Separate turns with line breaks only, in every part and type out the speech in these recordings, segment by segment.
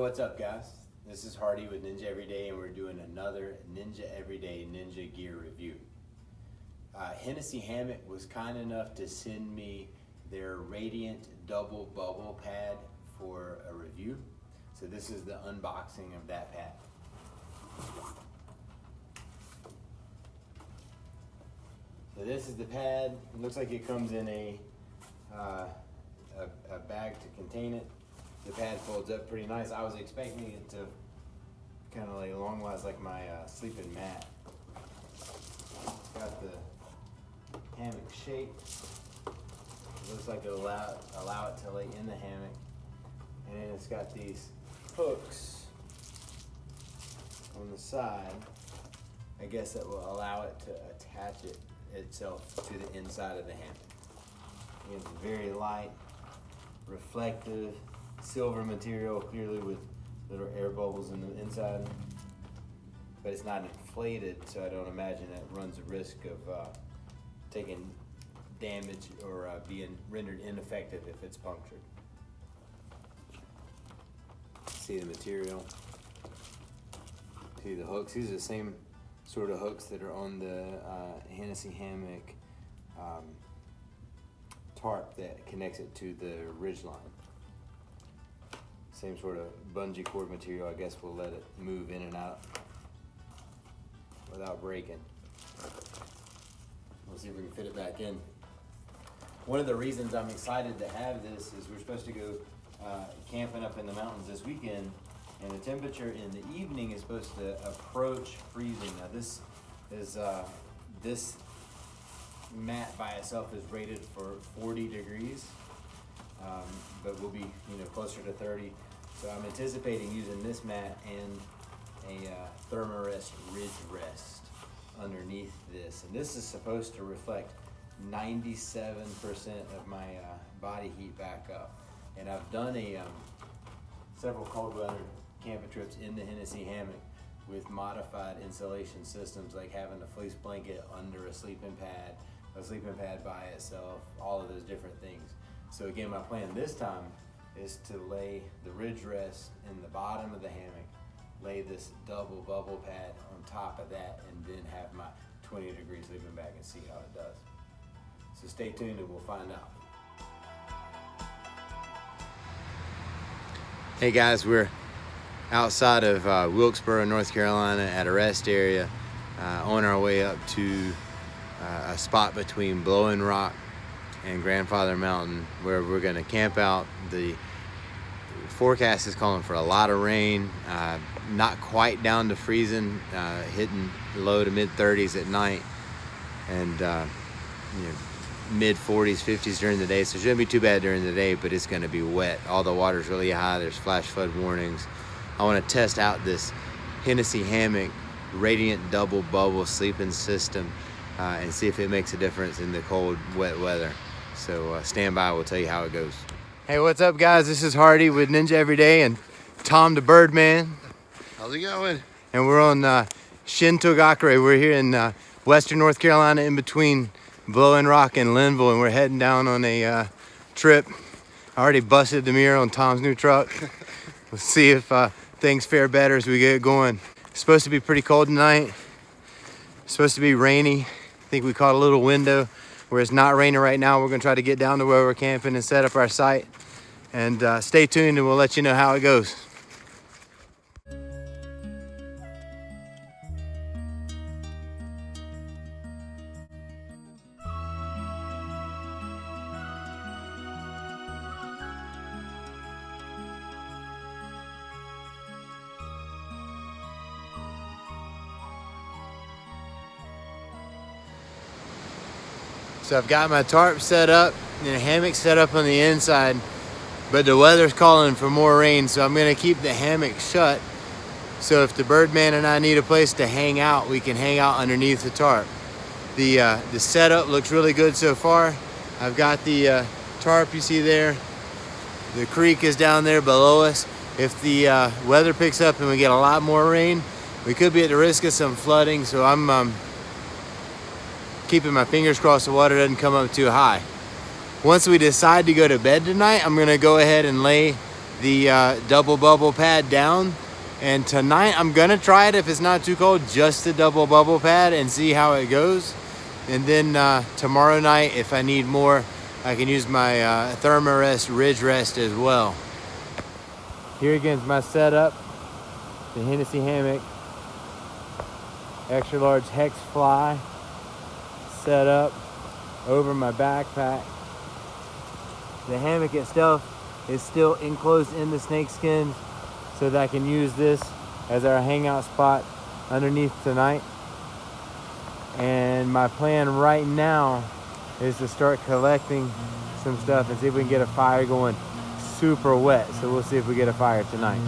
what's up guys? This is Hardy with Ninja Everyday, and we're doing another Ninja Everyday Ninja gear review. Hennessy Hammock was kind enough to send me their Radiant double bubble pad for a review. So this is the unboxing of that pad. So this is the pad. It looks like it comes in a bag to contain it. The pad folds up pretty nice. I was expecting it to kind of lay longwise like my sleeping mat. Got the hammock shape. It looks like it'll allow it to lay in the hammock. And then it's got these hooks on the side, I guess, that will allow it to attach itself to the inside of the hammock. It's very light, reflective, silver material, clearly with little air bubbles in the inside, but it's not inflated, so I don't imagine it runs a risk of taking damage or being rendered ineffective if it's punctured. See the material, see the hooks. These are the same sort of hooks that are on the Hennessy Hammock tarp that connects it to the ridgeline. Same sort of bungee cord material. I guess we'll let it move in and out without breaking. We'll see if we can fit it back in. One of the reasons I'm excited to have this is we're supposed to go camping up in the mountains this weekend, and the temperature in the evening is supposed to approach freezing. Now this is this mat by itself is rated for 40 degrees, but we'll be closer to 30. So I'm anticipating using this mat and a Thermarest ridge rest underneath this. And this is supposed to reflect 97% of my body heat back up. And I've done several cold weather camping trips in the Hennessy Hammock with modified insulation systems, like having a fleece blanket under a sleeping pad by itself, all of those different things. So again, my plan this time is to lay the ridge rest in the bottom of the hammock, lay this double bubble pad on top of that, and then have my 20-degree sleeping bag and see how it does. So stay tuned and we'll find out. Hey guys, we're outside of Wilkesboro, North Carolina at a rest area on our way up to a spot between Blowing Rock and Grandfather Mountain where we're going to camp out. The forecast is calling for a lot of rain, not quite down to freezing, hitting low to mid 30s at night, and mid 40s, 50s during the day. So it shouldn't be too bad during the day, but it's going to be wet. All the water's really high. There's flash flood warnings. I want to test out this Hennessy Hammock Radiant double bubble sleeping system and see if it makes a difference in the cold, wet weather. So stand by, we'll tell you how it goes. Hey, what's up guys? This is Hardy with Ninja Everyday and Tom the Birdman.
How's it going?
And we're on Shintogakure. We're here in western North Carolina, in between Blowing Rock and Linville, and we're heading down on a trip. I already busted the mirror on Tom's new truck. We'll see if things fare better as we get going. It's supposed to be pretty cold tonight. It's supposed to be rainy. I think we caught a little window where it's not raining right now. We're gonna try to get down to where we're camping and set up our site. And stay tuned and we'll let you know how it goes. So I've got my tarp set up and a hammock set up on the inside, but the weather's calling for more rain, so I'm gonna keep the hammock shut. So if the Birdman and I need a place to hang out, we can hang out underneath the tarp. The setup looks really good so far. I've got the tarp you see there. The creek is down there below us. If the weather picks up and we get a lot more rain, we could be at the risk of some flooding, so I'm keeping my fingers crossed the water doesn't come up too high. Once we decide to go to bed tonight, I'm gonna go ahead and lay the double bubble pad down. And tonight I'm gonna try it if it's not too cold, just the double bubble pad, and see how it goes. And then tomorrow night, if I need more, I can use my Thermarest Ridge Rest as well. Here again is my setup, the Hennessy Hammock, extra large hex fly set up over my backpack. The hammock itself is still enclosed in the snakeskin so that I can use this as our hangout spot underneath tonight. And my plan right now is to start collecting some stuff and see if we can get a fire going super wet. So we'll see if we get a fire tonight.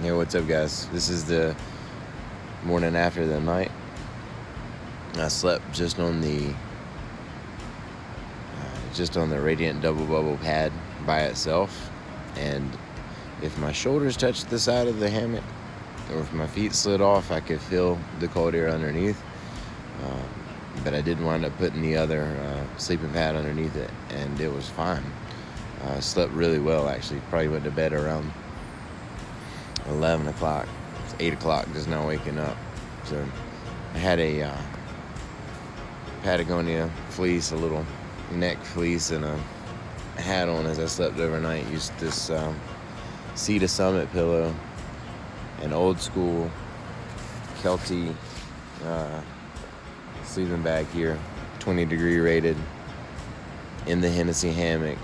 Hey, what's up, guys? This is the morning after the night. I slept just on the Radiant double bubble pad by itself, and if my shoulders touched the side of the hammock or if my feet slid off, I could feel the cold air underneath. But I did wind up putting the other sleeping pad underneath it, and it was fine. I slept really well, actually. Probably went to bed around 11 o'clock. It's 8 o'clock just now waking up. So I had a Patagonia fleece, a little neck fleece, and a hat on as I slept overnight. Used this Sea to Summit pillow, an old school Kelty sleeping bag here, 20 degree rated, in the Hennessy Hammock.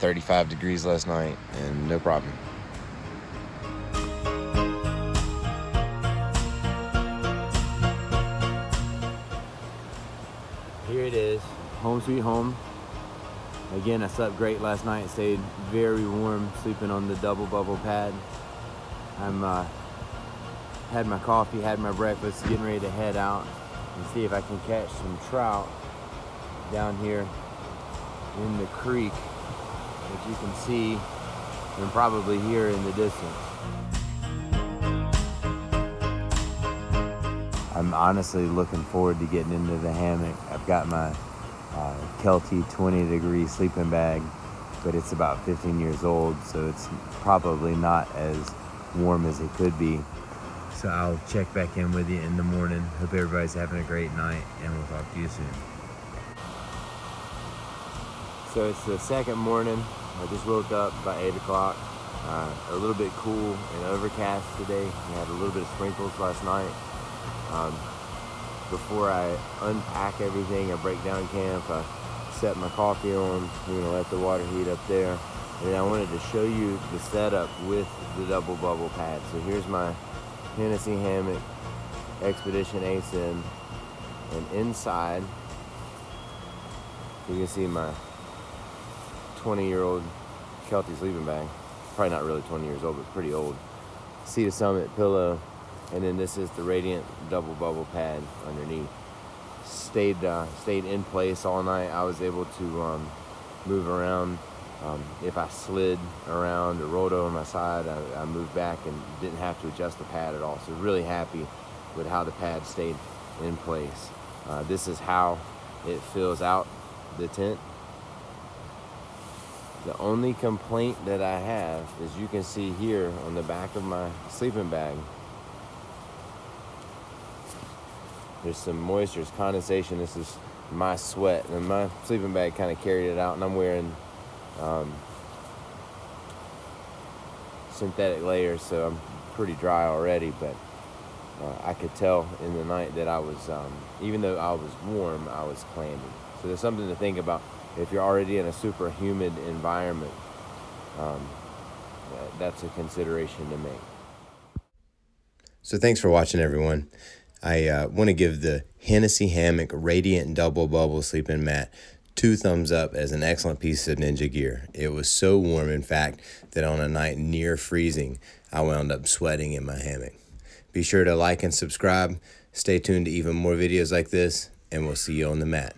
35 degrees last night, and no problem. Here it is, home sweet home. Again, I slept great last night, stayed very warm, sleeping on the double bubble pad. Had my coffee, had my breakfast, getting ready to head out and see if I can catch some trout down here in the creek, which you can see and probably hear in the distance. I'm honestly looking forward to getting into the hammock. I've got my Kelty 20 degree sleeping bag, but it's about 15 years old, so it's probably not as warm as it could be. So I'll check back in with you in the morning. Hope everybody's having a great night, and we'll talk to you soon. So it's the second morning. I just woke up by 8 o'clock. A little bit cool and overcast today. We had a little bit of sprinkles last night. Before I unpack everything, I break down camp, I set my coffee on, let the water heat up there. And I wanted to show you the setup with the double bubble pad. So here's my Hennessy Hammock Expedition ASIM, and inside you can see my 20-year-old Kelty sleeping bag. Probably not really 20 years old, but pretty old. Sea to Summit pillow, and then this is the Radiant double bubble pad underneath. Stayed in place all night. I was able to move around. If I slid around or rolled over my side, I moved back and didn't have to adjust the pad at all. So really happy with how the pad stayed in place. This is how it fills out the tent. The only complaint that I have is, you can see here on the back of my sleeping bag, there's some moisture, it's condensation. This is my sweat, and my sleeping bag kind of carried it out, and I'm wearing synthetic layers, so I'm pretty dry already. But
I could tell in the night that I was, even though I was warm, I was clammy. So there's something to think about. If you're already in a super humid environment, um, that's a consideration to make.
So thanks for watching, everyone. I want to give the Hennessy Hammock Radiant Double Bubble Sleeping Mat 2 thumbs up as an excellent piece of ninja gear. It was so warm, in fact, that on a night near freezing, I wound up sweating in my hammock. Be sure to like and subscribe. Stay tuned to even more videos like this, and we'll see you on the mat.